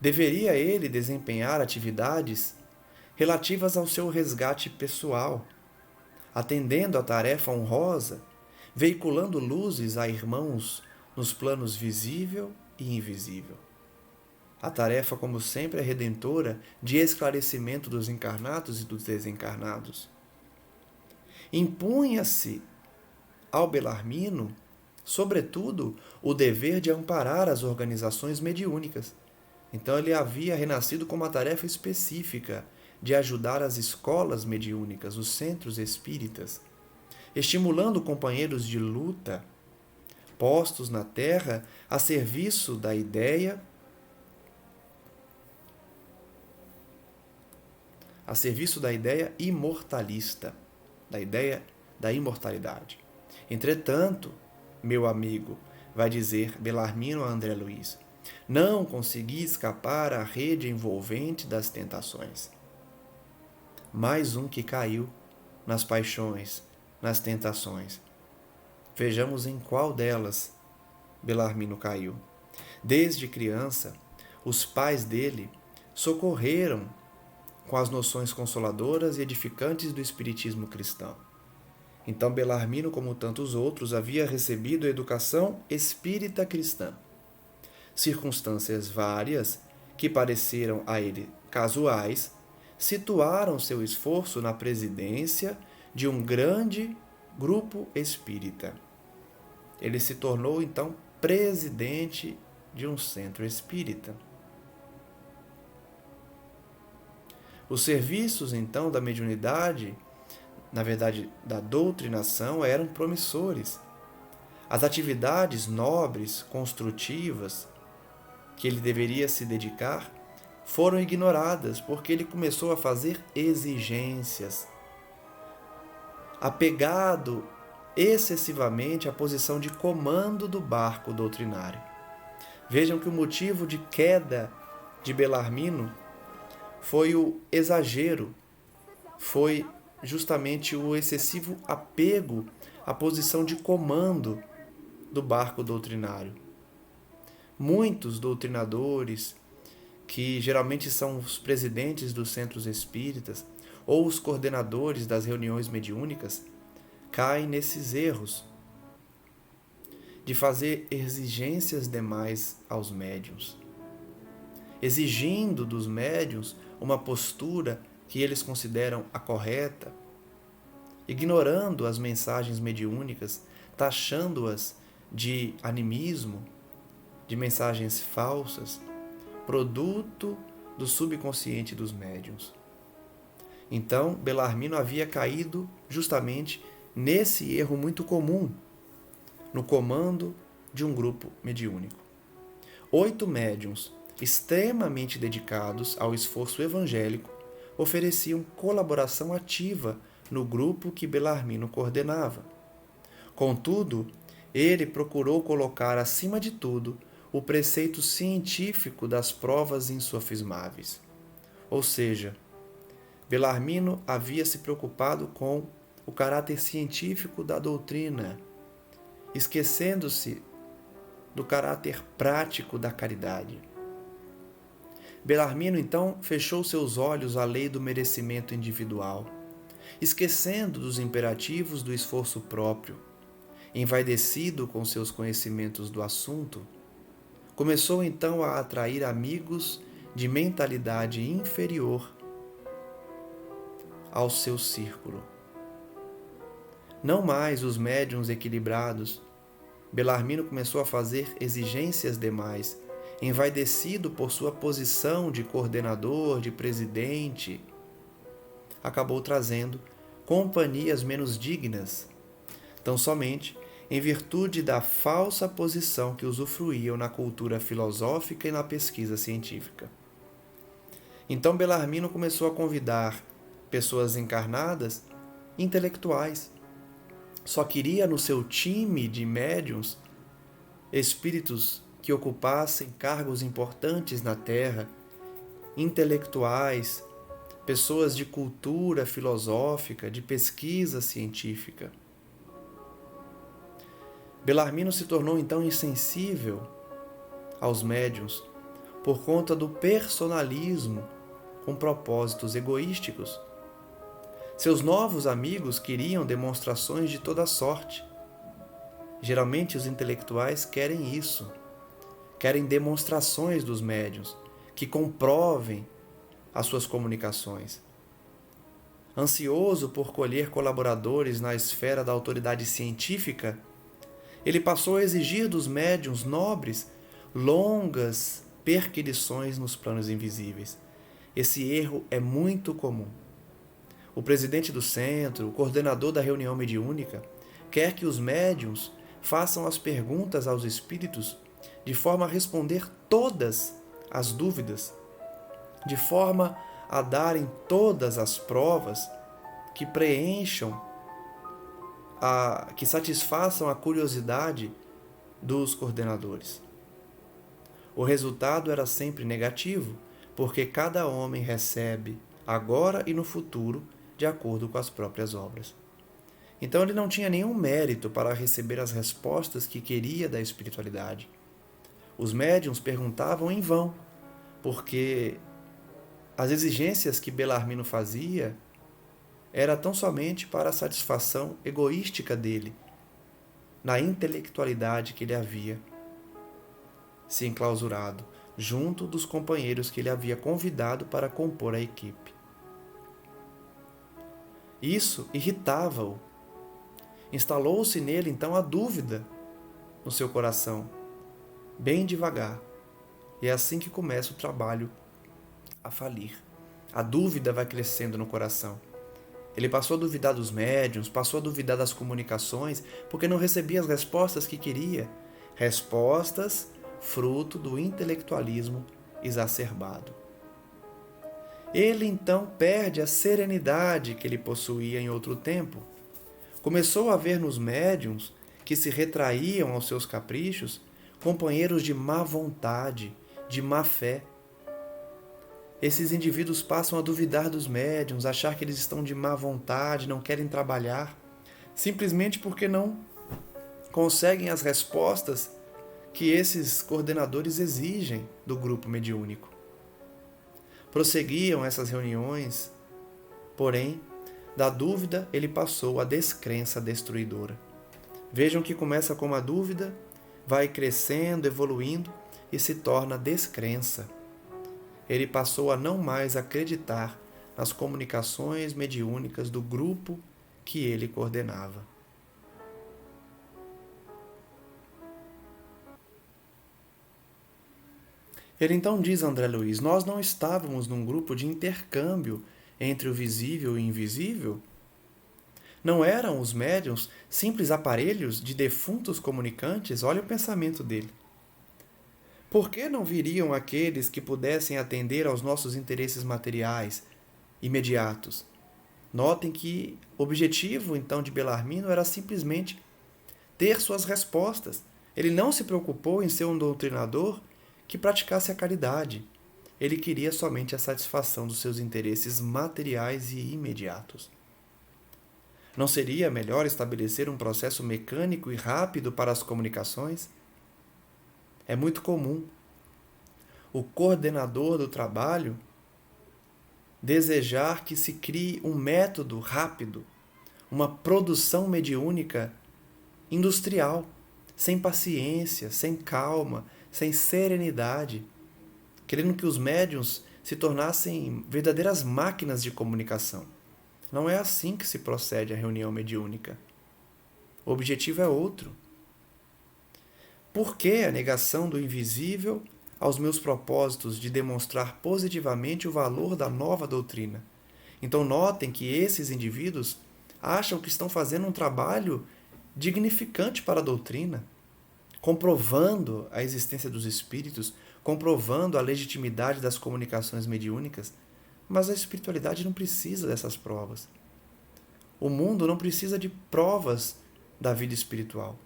Speaker 1: Deveria ele desempenhar atividades relativas ao seu resgate pessoal, atendendo à tarefa honrosa, veiculando luzes a irmãos nos planos visível e invisível. A tarefa, como sempre, é redentora de esclarecimento dos encarnados e dos desencarnados. Impunha-se ao Belarmino, sobretudo, o dever de amparar as organizações mediúnicas. Então ele havia renascido com uma tarefa específica de ajudar as escolas mediúnicas, os centros espíritas, estimulando companheiros de luta postos na Terra a serviço da ideia imortalista, da ideia da imortalidade. Entretanto, meu amigo, vai dizer Belarmino a André Luiz, não consegui escapar à rede envolvente das tentações. Mais um que caiu nas paixões, nas tentações. Vejamos em qual delas Belarmino caiu. Desde criança, os pais dele socorreram com as noções consoladoras e edificantes do espiritismo cristão. Então Belarmino, como tantos outros, havia recebido a educação espírita cristã. Circunstâncias várias, que pareceram a ele casuais, situaram seu esforço na presidência de um grande grupo espírita. Ele se tornou, então, presidente de um centro espírita. Os serviços, então, da mediunidade, na verdade, da doutrinação, eram promissores. As atividades nobres, construtivas, que ele deveria se dedicar, foram ignoradas, porque ele começou a fazer exigências, apegado excessivamente à posição de comando do barco doutrinário. Vejam que o motivo de queda de Belarmino foi o exagero, foi justamente o excessivo apego à posição de comando do barco doutrinário. Muitos doutrinadores, que geralmente são os presidentes dos centros espíritas ou os coordenadores das reuniões mediúnicas, caem nesses erros de fazer exigências demais aos médiuns, exigindo dos médiuns uma postura que eles consideram a correta, ignorando as mensagens mediúnicas, taxando-as de animismo, de mensagens falsas, produto do subconsciente dos médiuns. Então, Belarmino havia caído justamente nesse erro muito comum, no comando de um grupo mediúnico. 8 médiuns, extremamente dedicados ao esforço evangélico, ofereciam colaboração ativa no grupo que Belarmino coordenava. Contudo, ele procurou colocar acima de tudo o preceito científico das provas insofismáveis. Ou seja, Belarmino havia se preocupado com o caráter científico da doutrina, esquecendo-se do caráter prático da caridade. Belarmino, então, fechou seus olhos à lei do merecimento individual, esquecendo dos imperativos do esforço próprio. Envaidecido com seus conhecimentos do assunto, começou então a atrair amigos de mentalidade inferior ao seu círculo. Não mais os médiuns equilibrados, Belarmino começou a fazer exigências demais, envaidecido por sua posição de coordenador, de presidente, acabou trazendo companhias menos dignas, tão somente em virtude da falsa posição que usufruíam na cultura filosófica e na pesquisa científica. Então Belarmino começou a convidar pessoas encarnadas, intelectuais. Só queria no seu time de médiuns espíritos que ocupassem cargos importantes na Terra, intelectuais, pessoas de cultura filosófica, de pesquisa científica. Belarmino se tornou então insensível aos médiuns por conta do personalismo com propósitos egoísticos. Seus novos amigos queriam demonstrações de toda sorte. Geralmente os intelectuais querem isso, querem demonstrações dos médiuns que comprovem as suas comunicações. Ansioso por colher colaboradores na esfera da autoridade científica, ele passou a exigir dos médiuns nobres longas perquisições nos planos invisíveis. Esse erro é muito comum. O presidente do centro, o coordenador da reunião mediúnica, quer que os médiuns façam as perguntas aos espíritos de forma a responder todas as dúvidas, de forma a darem todas as provas que preencham, que satisfaçam a curiosidade dos coordenadores. O resultado era sempre negativo, porque cada homem recebe agora e no futuro de acordo com as próprias obras. Então ele não tinha nenhum mérito para receber as respostas que queria da espiritualidade. Os médiuns perguntavam em vão, porque as exigências que Belarmino fazia era tão somente para a satisfação egoística dele, na intelectualidade que ele havia se enclausurado, junto dos companheiros que ele havia convidado para compor a equipe. Isso irritava-o. Instalou-se nele então a dúvida no seu coração, bem devagar. E é assim que começa o trabalho a falir. A dúvida vai crescendo no coração. Ele passou a duvidar dos médiuns, passou a duvidar das comunicações, porque não recebia as respostas que queria. Respostas fruto do intelectualismo exacerbado. Ele então perde a serenidade que ele possuía em outro tempo. Começou a ver nos médiuns que se retraíam aos seus caprichos companheiros de má vontade, de má fé. Esses indivíduos passam a duvidar dos médiuns, achar que eles estão de má vontade, não querem trabalhar, simplesmente porque não conseguem as respostas que esses coordenadores exigem do grupo mediúnico. Prosseguiam essas reuniões, porém, da dúvida ele passou à descrença destruidora. Vejam que começa com uma dúvida, vai crescendo, evoluindo e se torna descrença. Ele passou a não mais acreditar nas comunicações mediúnicas do grupo que ele coordenava. Ele então diz a André Luiz: nós não estávamos num grupo de intercâmbio entre o visível e o invisível? Não eram os médiuns simples aparelhos de defuntos comunicantes? Olha o pensamento dele. Por que não viriam aqueles que pudessem atender aos nossos interesses materiais imediatos? Notem que o objetivo então de Belarmino era simplesmente ter suas respostas. Ele não se preocupou em ser um doutrinador que praticasse a caridade. Ele queria somente a satisfação dos seus interesses materiais e imediatos. Não seria melhor estabelecer um processo mecânico e rápido para as comunicações? É muito comum o coordenador do trabalho desejar que se crie um método rápido, uma produção mediúnica industrial, sem paciência, sem calma, sem serenidade, querendo que os médiuns se tornassem verdadeiras máquinas de comunicação. Não é assim que se procede a reunião mediúnica. O objetivo é outro. Por que a negação do invisível aos meus propósitos de demonstrar positivamente o valor da nova doutrina? Então notem que esses indivíduos acham que estão fazendo um trabalho dignificante para a doutrina, comprovando a existência dos espíritos, comprovando a legitimidade das comunicações mediúnicas, mas a espiritualidade não precisa dessas provas. O mundo não precisa de provas da vida espiritual.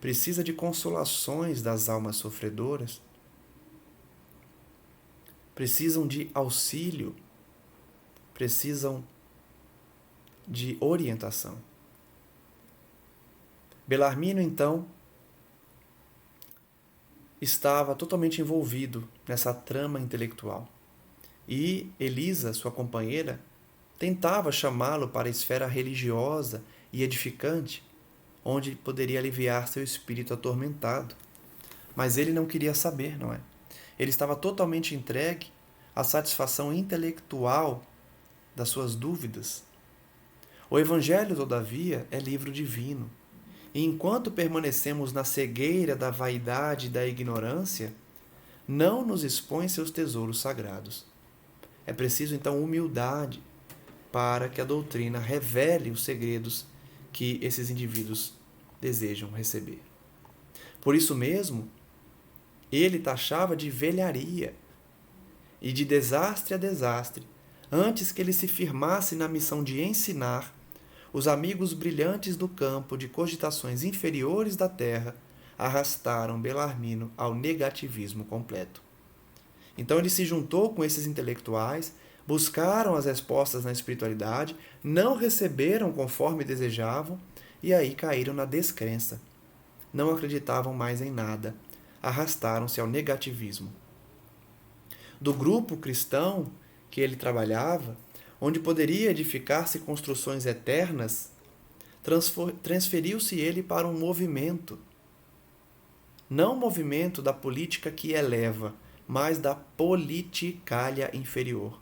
Speaker 1: Precisa de consolações das almas sofredoras. precisam de auxílio, precisam de orientação. Belarmino, então, estava totalmente envolvido nessa trama intelectual. E Elisa, sua companheira, tentava chamá-lo para a esfera religiosa e edificante, onde poderia aliviar seu espírito atormentado. Mas ele não queria saber, não é? Ele estava totalmente entregue à satisfação intelectual das suas dúvidas. O Evangelho, todavia, é livro divino. E enquanto permanecemos na cegueira da vaidade e da ignorância, não nos expõe seus tesouros sagrados. É preciso, então, humildade para que a doutrina revele os segredos que esses indivíduos desejam receber. Por isso mesmo, ele taxava de velharia e de desastre a desastre, antes que ele se firmasse na missão de ensinar os amigos brilhantes do campo de cogitações inferiores da terra arrastaram Belarmino ao negativismo completo. Então ele se juntou com esses intelectuais, buscaram as respostas na espiritualidade, não receberam conforme desejavam e aí caíram na descrença. Não acreditavam mais em nada, arrastaram-se ao negativismo. Do grupo cristão que ele trabalhava, onde poderia edificar-se construções eternas, transferiu-se ele para um movimento. Não o movimento da política que eleva, mas da politicalha inferior.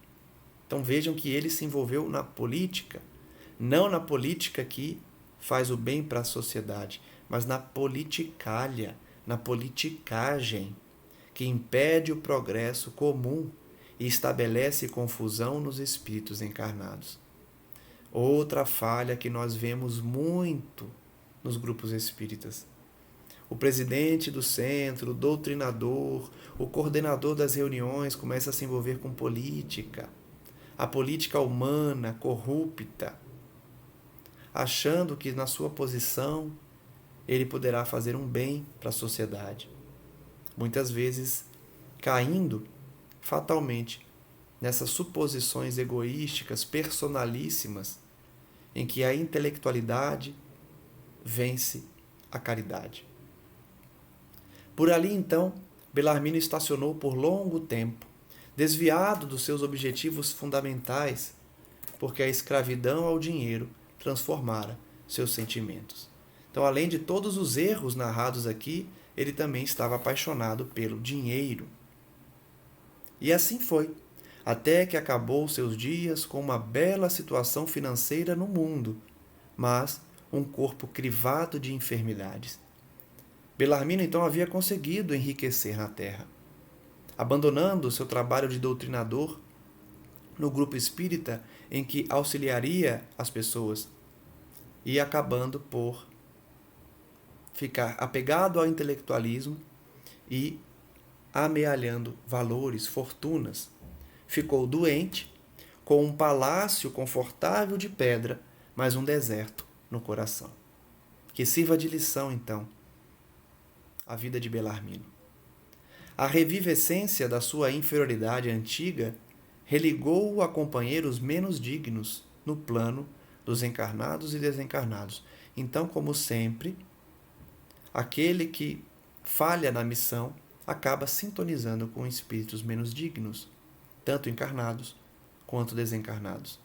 Speaker 1: Então vejam que ele se envolveu na política, não na política que faz o bem para a sociedade, mas na politicalha, na politicagem, que impede o progresso comum e estabelece confusão nos espíritos encarnados. Outra falha que nós vemos muito nos grupos espíritas. O presidente do centro, o doutrinador, o coordenador das reuniões começa a se envolver com política. A política humana, corrupta, achando que na sua posição ele poderá fazer um bem para a sociedade. Muitas vezes caindo fatalmente nessas suposições egoísticas, personalíssimas, em que a intelectualidade vence a caridade. Por ali, então, Belarmino estacionou por longo tempo, desviado dos seus objetivos fundamentais, porque a escravidão ao dinheiro transformara seus sentimentos. Então, além de todos os erros narrados aqui, ele também estava apaixonado pelo dinheiro. E assim foi, até que acabou seus dias com uma bela situação financeira no mundo, mas um corpo crivado de enfermidades. Belarmino então havia conseguido enriquecer na terra. Abandonando seu trabalho de doutrinador no grupo espírita em que auxiliaria as pessoas e acabando por ficar apegado ao intelectualismo e amealhando valores, fortunas. Ficou doente, com um palácio confortável de pedra, mas um deserto no coração. Que sirva de lição, então, a vida de Belarmino. A revivescência da sua inferioridade antiga religou-o a companheiros menos dignos no plano dos encarnados e desencarnados. Então, como sempre, aquele que falha na missão acaba sintonizando com espíritos menos dignos, tanto encarnados quanto desencarnados.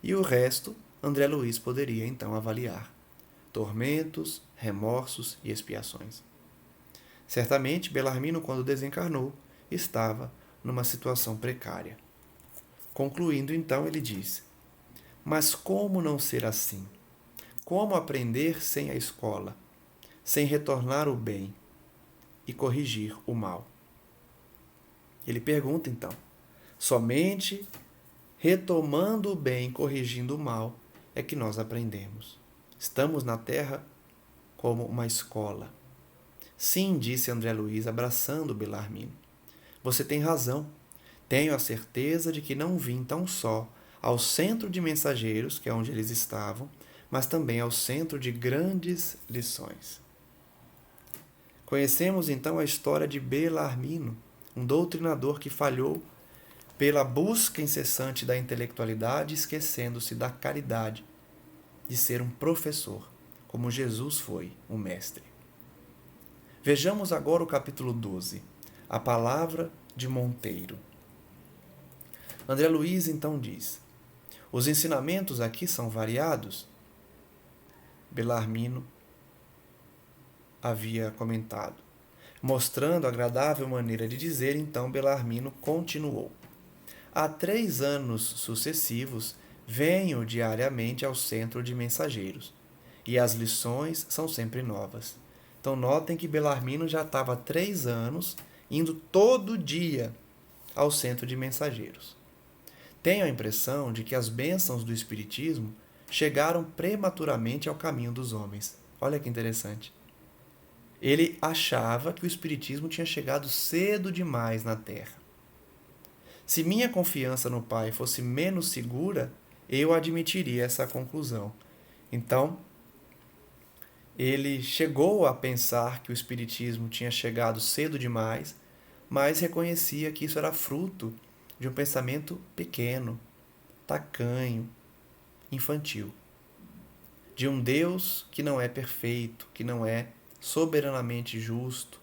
Speaker 1: E o resto, André Luiz poderia então avaliar: tormentos, remorsos e expiações. Certamente, Belarmino, quando desencarnou, estava numa situação precária. Concluindo, então, ele disse: mas como não ser assim? Como aprender sem a escola, sem retornar o bem e corrigir o mal? Ele pergunta, então: somente retomando o bem, corrigindo o mal, é que nós aprendemos. Estamos na Terra como uma escola. Sim, disse André Luiz, abraçando Belarmino. Você tem razão. Tenho a certeza de que não vim tão só ao centro de mensageiros, que é onde eles estavam, mas também ao centro de grandes lições. Conhecemos então a história de Belarmino, um doutrinador que falhou pela busca incessante da intelectualidade, esquecendo-se da caridade, de ser um professor, como Jesus foi, um mestre. Vejamos agora o capítulo 12, a palavra de Monteiro. André Luiz então diz: os ensinamentos aqui são variados? Belarmino havia comentado. Mostrando agradável maneira de dizer, então Belarmino continuou: há 3 anos sucessivos venho diariamente ao centro de mensageiros, e as lições são sempre novas. Então notem que Belarmino já estava há 3 anos indo todo dia ao centro de mensageiros. Tenho a impressão de que as bênçãos do Espiritismo chegaram prematuramente ao caminho dos homens. Olha que interessante. Ele achava que o Espiritismo tinha chegado cedo demais na Terra. Se minha confiança no Pai fosse menos segura, eu admitiria essa conclusão. Então, ele chegou a pensar que o Espiritismo tinha chegado cedo demais, mas reconhecia que isso era fruto de um pensamento pequeno, tacanho, infantil. De um Deus que não é perfeito, que não é soberanamente justo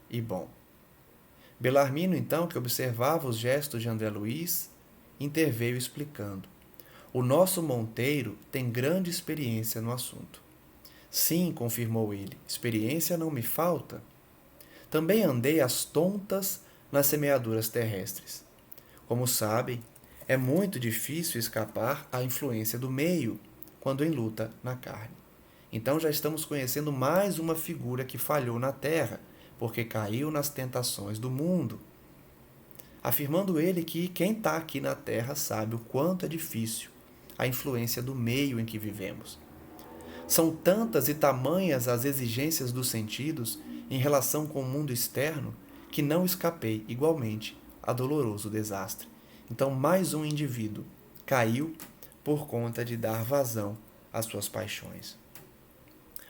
Speaker 1: e bom. Belarmino, então, que observava os gestos de André Luiz, interveio explicando: o nosso Monteiro tem grande experiência no assunto. Sim, confirmou ele, experiência não me falta. Também andei às tontas nas semeaduras terrestres. Como sabem, é muito difícil escapar à influência do meio quando em luta na carne. Então já estamos conhecendo mais uma figura que falhou na terra, porque caiu nas tentações do mundo. Afirmando ele que quem está aqui na terra sabe o quanto é difícil a influência do meio em que vivemos. São tantas e tamanhas as exigências dos sentidos em relação com o mundo externo que não escapei igualmente a doloroso desastre. Então, mais um indivíduo caiu por conta de dar vazão às suas paixões.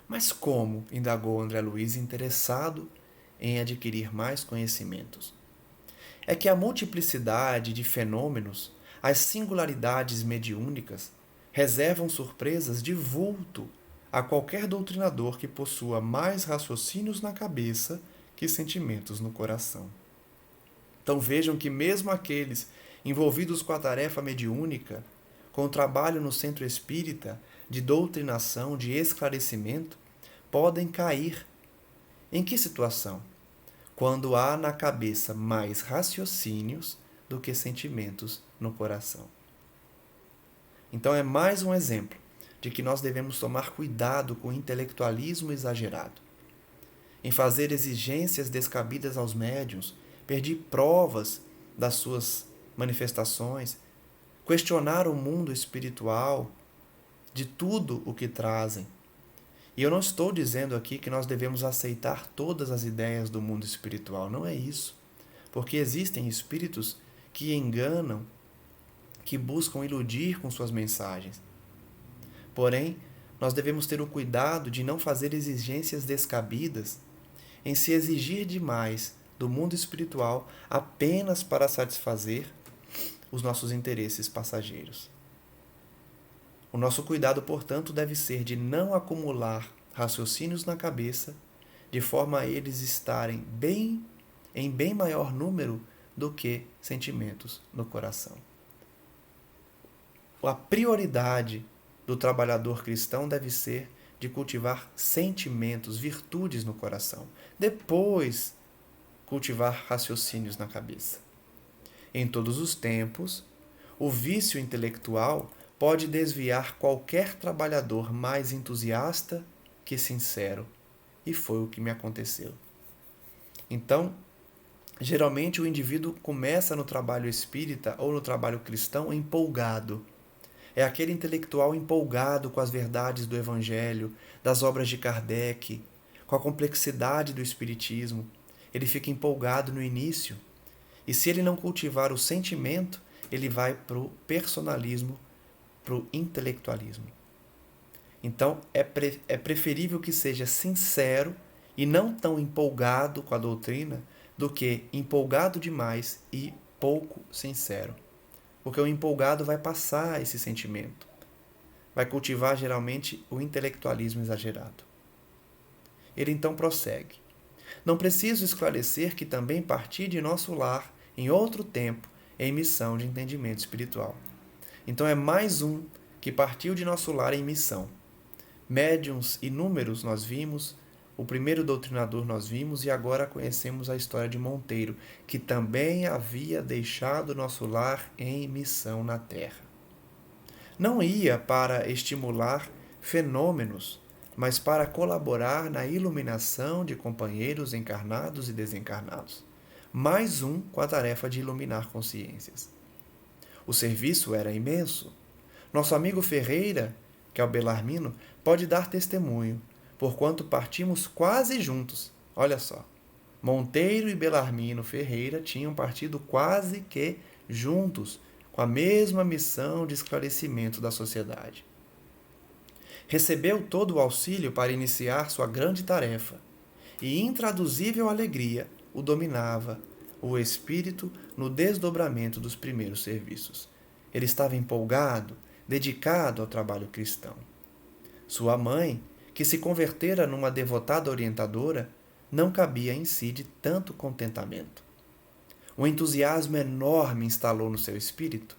Speaker 1: Mas como? Indagou André Luiz, interessado em adquirir mais conhecimentos. É que a multiplicidade de fenômenos, as singularidades mediúnicas, reservam surpresas de vulto a qualquer doutrinador que possua mais raciocínios na cabeça que sentimentos no coração. Então vejam que mesmo aqueles envolvidos com a tarefa mediúnica, com o trabalho no centro espírita de doutrinação, de esclarecimento, podem cair. Em que situação? Quando há na cabeça mais raciocínios do que sentimentos no coração. Então é mais um exemplo de que nós devemos tomar cuidado com o intelectualismo exagerado. Em fazer exigências descabidas aos médiuns, pedir provas das suas manifestações, questionar o mundo espiritual, de tudo o que trazem. E eu não estou dizendo aqui que nós devemos aceitar todas as ideias do mundo espiritual, não é isso. Porque existem espíritos que enganam, que buscam iludir com suas mensagens. Porém, nós devemos ter o cuidado de não fazer exigências descabidas em se exigir demais do mundo espiritual apenas para satisfazer os nossos interesses passageiros. O nosso cuidado, portanto, deve ser de não acumular raciocínios na cabeça, de forma a eles estarem em bem maior número do que sentimentos no coração. A prioridade do trabalhador cristão deve ser de cultivar sentimentos, virtudes no coração. Depois, cultivar raciocínios na cabeça. Em todos os tempos, o vício intelectual pode desviar qualquer trabalhador mais entusiasta que sincero. E foi o que me aconteceu. Então, geralmente o indivíduo começa no trabalho espírita ou no trabalho cristão empolgado. É aquele intelectual empolgado com as verdades do Evangelho, das obras de Kardec, com a complexidade do Espiritismo. Ele fica empolgado no início. E se ele não cultivar o sentimento, ele vai para o personalismo, para o intelectualismo. Então, é preferível que seja sincero e não tão empolgado com a doutrina do que empolgado demais e pouco sincero, porque o empolgado vai passar esse sentimento, vai cultivar geralmente o intelectualismo exagerado. Ele então prossegue: não preciso esclarecer que também parti de nosso lar em outro tempo em missão de entendimento espiritual. Então é mais um que partiu de nosso lar em missão. Médiuns inúmeros nós vimos, o primeiro doutrinador nós vimos e agora conhecemos a história de Monteiro, que também havia deixado nosso lar em missão na Terra. Não ia para estimular fenômenos, mas para colaborar na iluminação de companheiros encarnados e desencarnados. Mais um com a tarefa de iluminar consciências. O serviço era imenso. Nosso amigo Ferreira, que é o Belarmino, pode dar testemunho, porquanto partimos quase juntos. Olha só, Monteiro e Belarmino Ferreira tinham partido quase que juntos, com a mesma missão de esclarecimento da sociedade. Recebeu todo o auxílio para iniciar sua grande tarefa, e intraduzível alegria o dominava o espírito no desdobramento dos primeiros serviços. Ele estava empolgado, dedicado ao trabalho cristão. Sua mãe, que se convertera numa devotada orientadora, não cabia em si de tanto contentamento. Um entusiasmo enorme instalou no seu espírito,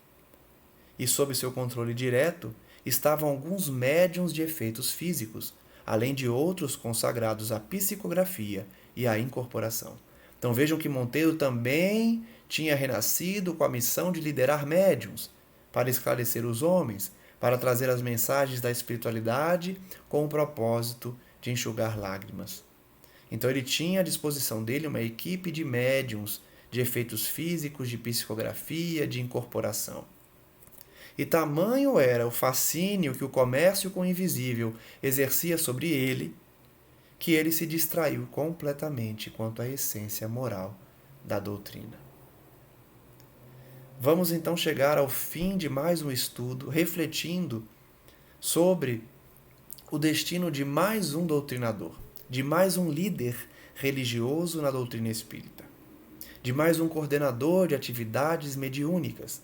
Speaker 1: e sob seu controle direto estavam alguns médiuns de efeitos físicos, além de outros consagrados à psicografia e à incorporação. Então vejam que Monteiro também tinha renascido com a missão de liderar médiuns, para esclarecer os homens, para trazer as mensagens da espiritualidade com o propósito de enxugar lágrimas. Então ele tinha à disposição dele uma equipe de médiuns, de efeitos físicos, de psicografia, de incorporação. E tamanho era o fascínio que o comércio com o invisível exercia sobre ele, que ele se distraiu completamente quanto à essência moral da doutrina. Vamos então chegar ao fim de mais um estudo, refletindo sobre o destino de mais um doutrinador, de mais um líder religioso na doutrina espírita, de mais um coordenador de atividades mediúnicas.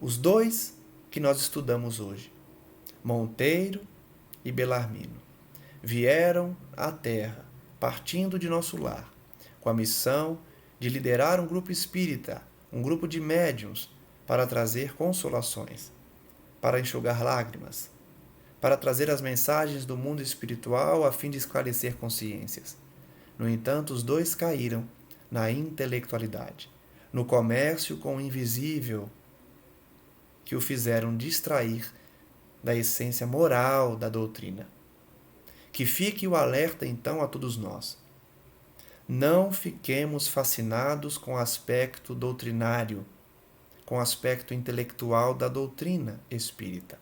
Speaker 1: Os dois que nós estudamos hoje, Monteiro e Belarmino, vieram à Terra, partindo de nosso lar, com a missão de liderar um grupo espírita, um grupo de médiuns, para trazer consolações, para enxugar lágrimas, para trazer as mensagens do mundo espiritual a fim de esclarecer consciências. No entanto, os dois caíram na intelectualidade, no comércio com o invisível, que o fizeram distrair da essência moral da doutrina. Que fique o alerta então a todos nós. Não fiquemos fascinados com o aspecto doutrinário, com o aspecto intelectual da doutrina espírita.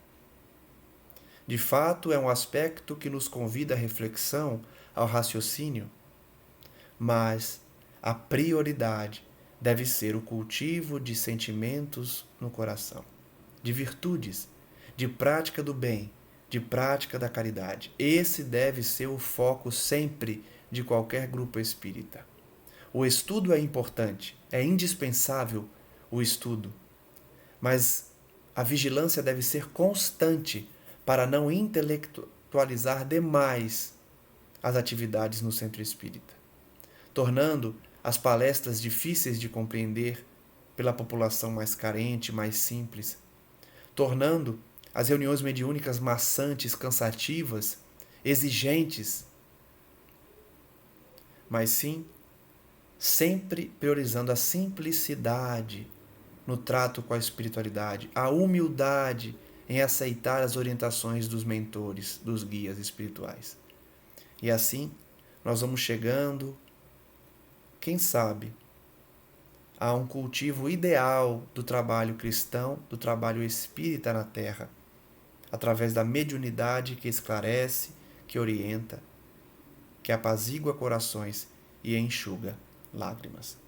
Speaker 1: De fato, é um aspecto que nos convida à reflexão, ao raciocínio, mas a prioridade deve ser o cultivo de sentimentos no coração, de virtudes, de prática do bem, de prática da caridade. Esse deve ser o foco sempre de qualquer grupo espírita. O estudo é importante, é indispensável o estudo, mas a vigilância deve ser constante para não intelectualizar demais as atividades no centro espírita, tornando as palestras difíceis de compreender pela população mais carente, mais simples, tornando as reuniões mediúnicas maçantes, cansativas, exigentes, mas sim sempre priorizando a simplicidade no trato com a espiritualidade, a humildade em aceitar as orientações dos mentores, dos guias espirituais. E assim nós vamos chegando, quem sabe, a um cultivo ideal do trabalho cristão, do trabalho espírita na Terra, através da mediunidade que esclarece, que orienta, que apazigua corações e enxuga lágrimas.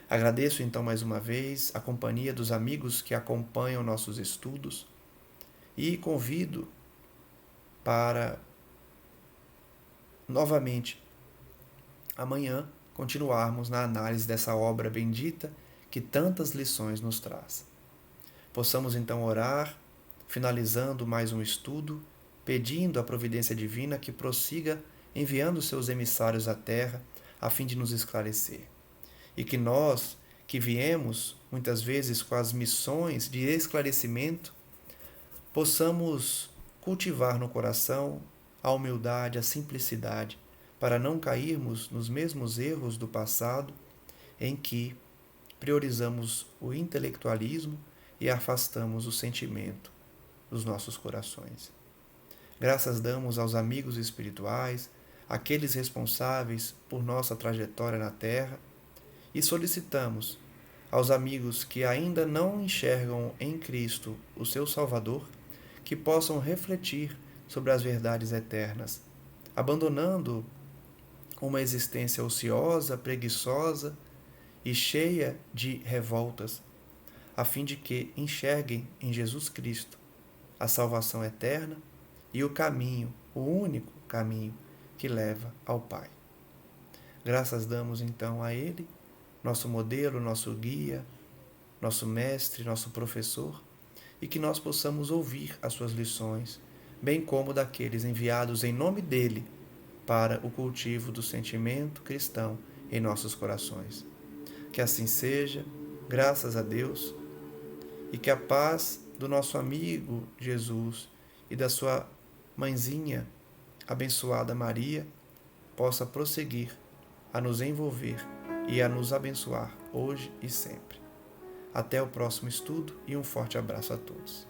Speaker 1: Agradeço então mais uma vez a companhia dos amigos que acompanham nossos estudos e convido para novamente amanhã continuarmos na análise dessa obra bendita que tantas lições nos traz. Possamos então orar, finalizando mais um estudo, pedindo à providência divina que prossiga enviando seus emissários à Terra a fim de nos esclarecer. E que nós, que viemos muitas vezes com as missões de esclarecimento, possamos cultivar no coração a humildade, a simplicidade, para não cairmos nos mesmos erros do passado em que priorizamos o intelectualismo e afastamos o sentimento dos nossos corações. Graças damos aos amigos espirituais, aqueles responsáveis por nossa trajetória na Terra, e solicitamos aos amigos que ainda não enxergam em Cristo o seu Salvador, que possam refletir sobre as verdades eternas, abandonando uma existência ociosa, preguiçosa e cheia de revoltas, a fim de que enxerguem em Jesus Cristo a salvação eterna e o caminho, o único caminho que leva ao Pai. Graças damos então a Ele, nosso modelo, nosso guia, nosso mestre, nosso professor, e que nós possamos ouvir as suas lições, bem como daqueles enviados em nome dele para o cultivo do sentimento cristão em nossos corações. Que assim seja, graças a Deus, e que a paz do nosso amigo Jesus e da sua mãezinha abençoada Maria possa prosseguir a nos envolver e a nos abençoar hoje e sempre. Até o próximo estudo e um forte abraço a todos.